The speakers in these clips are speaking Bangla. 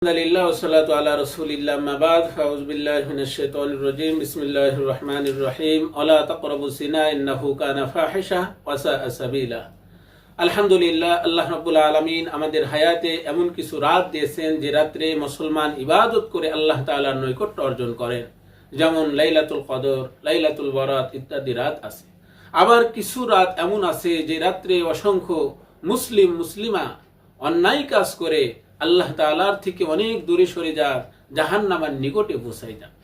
আলহামদুলিল্লাহ ওয়াসসালাতু আলা রাসূলিল্লাহ আম্মা বাদ ফাউযু বিল্লাহি মিনাশ শাইতানির রাজীম বিসমিল্লাহির রহমানির রহিম ওয়ালা তাকরাবুস জিনা ইন্নাহু কানা ফাহিশা ওয়া সাআ সাবিলা। আলহামদুলিল্লাহ, আল্লাহ রাব্বুল আলামিন আমাদের হায়াতে এমন কিছু রাত দিয়েছেন যে রাত্রে মুসলমান ইবাদত করে আল্লাহ তাআলার নৈকট্য অর্জন করেন, যেমন লাইলাতুল কদর, লাইলাতুল বারাত ইত্যাদি রাত আছে। আবার কিছু রাত এমন আছে যে রাত্রে অসংখ্য মুসলিমা অন্যায় কাজ করে আল্লাহ তাআলার থেকে অনেক দূরে সরে যান, জাহান্নামের নিকটে পৌঁছায় যান।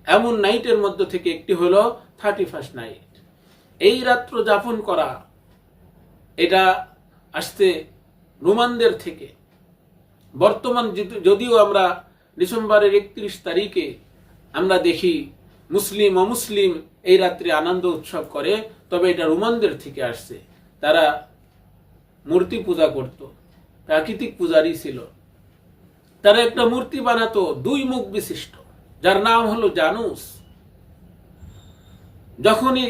এমন নাইটের মধ্য থেকে একটি হলো 31st নাইট। এই রাত্র যাপন করা এটা আসছে রোমানদের থেকে। বর্তমান যদিও আমরা ডিসেম্বরের 31 তারিখে আমরা দেখি মুসলিম অমুসলিম এই রাত্রে আনন্দ উৎসব করে, তবে এটা রোমানদের থেকে আসছে। তারা মূর্তি পূজা করত, প্রাকৃতিক পূজারই ছিল। তারা একটা মূর্তি বানাতো 2 মুখ বিশিষ্ট, যার নাম হলো জানুস। যখনই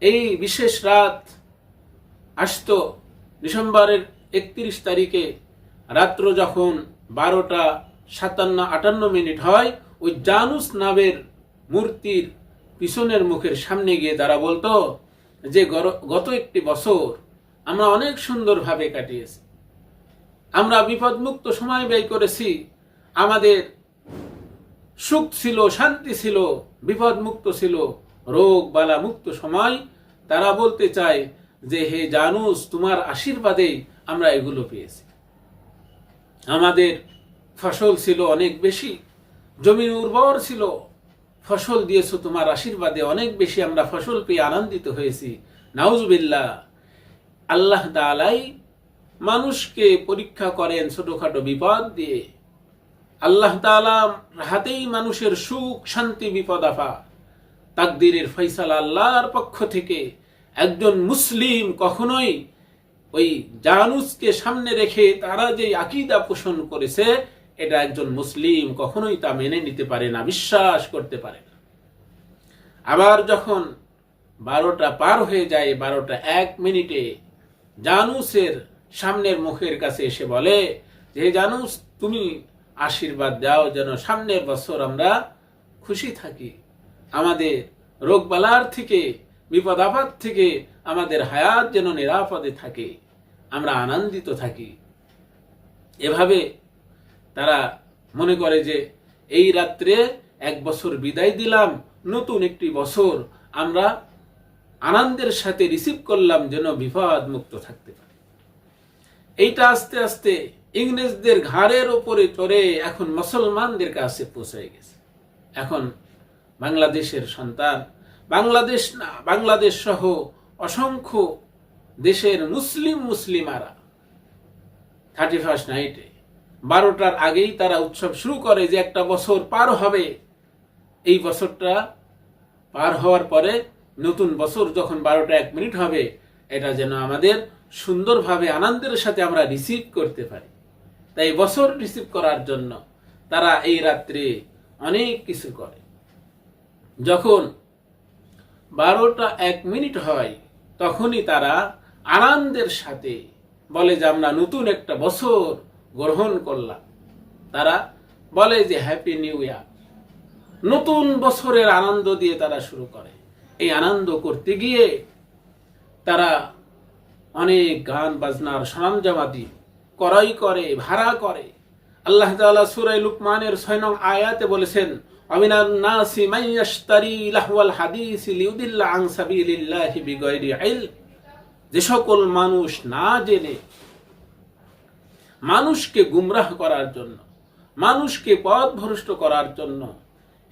এই বিশেষ রাত আসতো ডিসেম্বরের 31 তারিখে রাত্র যখন 12:57-58 হয়, ওই জানুস নামের মূর্তির পিছনের মুখের সামনে গিয়ে তারা বলতো যে গত একটি বছর আমরা অনেক সুন্দরভাবে কাটিয়েছি, আমরা বিপদমুক্ত সময় ব্যয় করেছি, আমাদের সুখ ছিল, শান্তি ছিল, বিপদমুক্ত ছিল, রোগ বালা মুক্ত সময়। তারা বলতে চায় যে হে জানুস, তোমার আশীর্বাদে আমরা এগুলো পেয়েছি। আমাদের ফসল ছিল অনেক বেশি, জমি উর্বর ছিল, ফসল দিয়েছো তোমার আশীর্বাদে, অনেক বেশি আমরা ফসল পেয়ে আনন্দিত হয়েছি। নাউজুবিল্লাহ। আল্লাহ তাআলাই মানুষকে পরীক্ষা করেন ছোটখাটো বিপদ দিয়ে। আল্লাহ তাআলার হাতেই মানুষের সুখ শান্তি বিপদ আপা। তাকদীরের ফয়সালা আল্লাহর পক্ষ থেকে। একজন মুসলিম কখনোই ওই জানুসকে সামনে রেখে তারা যে আকীদা পোষণ করেছে, এটা একজন মুসলিম কখনোই তা মেনে নিতে পারে না, বিশ্বাস করতে পারে না। আবার যখন 12টা পার হয়ে যায়, 12:01 জানুসের সামনের মুখের কাছে এসে বলে যে জানুস, তুমি আশীর্বাদ দাও যেন সামনের বছর আমরা খুশি থাকি, আমাদের রোগবালার থেকে বিপদ আপদ থেকে আমাদের হায়াত যেন নিরাপদে থাকে, আমরা আনন্দিত থাকি। এভাবে তারা মনে করে যে এই রাত্রে 1 বছর বিদায় দিলাম, নতুন একটি বছর আমরা আনন্দের সাথে রিসিভ করলাম, যেন বিপদ মুক্ত থাকতে পারে। এইটা আস্তে আস্তে ইংরেজদের ঘাড়ের উপরে চড়ে এখন মুসলমানদের কাছে পৌঁছে গেছে। এখন বাংলাদেশের সন্তান, বাংলাদেশ সহ অসংখ্য দেশের মুসলিমারা 31st নাইটে 12টার আগেই তারা উৎসব শুরু করে যে একটা বছর পার হবে। এই বছরটা পার হওয়ার পরে নতুন বছর যখন 12:01 হবে, এটা যেন আমাদের সুন্দরভাবে আনন্দের সাথে আমরা রিসিভ করতে পারি। তাই বছর রিসিভ করার জন্য তারা এই রাত্রে অনেক কিছু করে। যখন 12:01 হয়, তখনই তারা আনন্দের সাথে বলে যে আমরা নতুন একটা বছর গ্রহণ করলাম। তারা বলে যে হ্যাপি নিউ ইয়ার। নতুন বছরের আনন্দ দিয়ে তারা শুরু করে। এই আনন্দ করতে গিয়ে তারা অনেক গান বাজনার সরঞ্জামাদি ক্রয় করে, ভাড়া করে। আল্লাহ তাআলা সূরা লুকমানের 6 নং আয়াতে বলেছেন, আমিনান নাসি মান ইয়াশতারি লাহওয়াল হাদিস লিউদিল্লা আন সাবিলিল্লাহি বিগাইরি ইলম। যে সকল মানুষ না জেনে মানুষকে গুমরাহ করার জন্য, মানুষকে পথভ্রষ্ট করার জন্য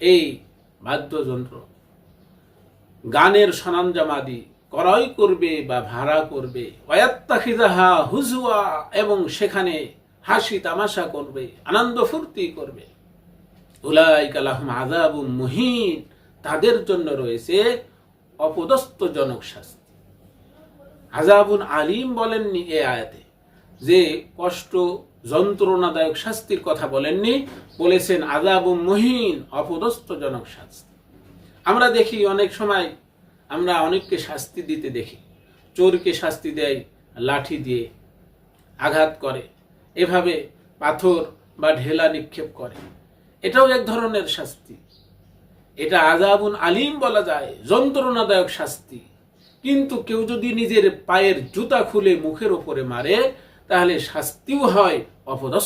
এই বাদ্যযন্ত্র, গানের সরঞ্জামাদি ক্রয় করবে বা ভাড়া করবে, ওয়ায়াত্তাখিযাহা হুজুয়া, এবং সেখানে হাসি তামাশা করবে, আনন্দ ফুর্তি করবে, উলাইকা লাহুম আযাবুম মুহিন, তাদের জন্য রয়েছে অপদস্থজনক শাস্তি। আযাবুন আলিম বলেননি এই আয়াতে, যে কষ্ট যন্ত্রণাদায়ক শাস্তির কথা বলেননি, বলেছেন আযাবুম মুহিন, অপদস্থজনক শাস্তি। আমরা দেখি অনেক সময় আমরা অনেককে শাস্তি দিতে দেখি। চোরকে শাস্তি দেয় লাঠি দিয়ে, আঘাত করে, এভাবে পাথর বা ঢেলা নিক্ষেপ করে, এটাও এক ধরনের শাস্তি। এটা আযাবুন আলিম বলা যায়, যন্ত্রণাদায়ক শাস্তি। কিন্তু কেউ যদি নিজের পায়ের জুতা খুলে মুখের উপরে মারে, তাহলে শাস্তিও হয় অপদস্থ।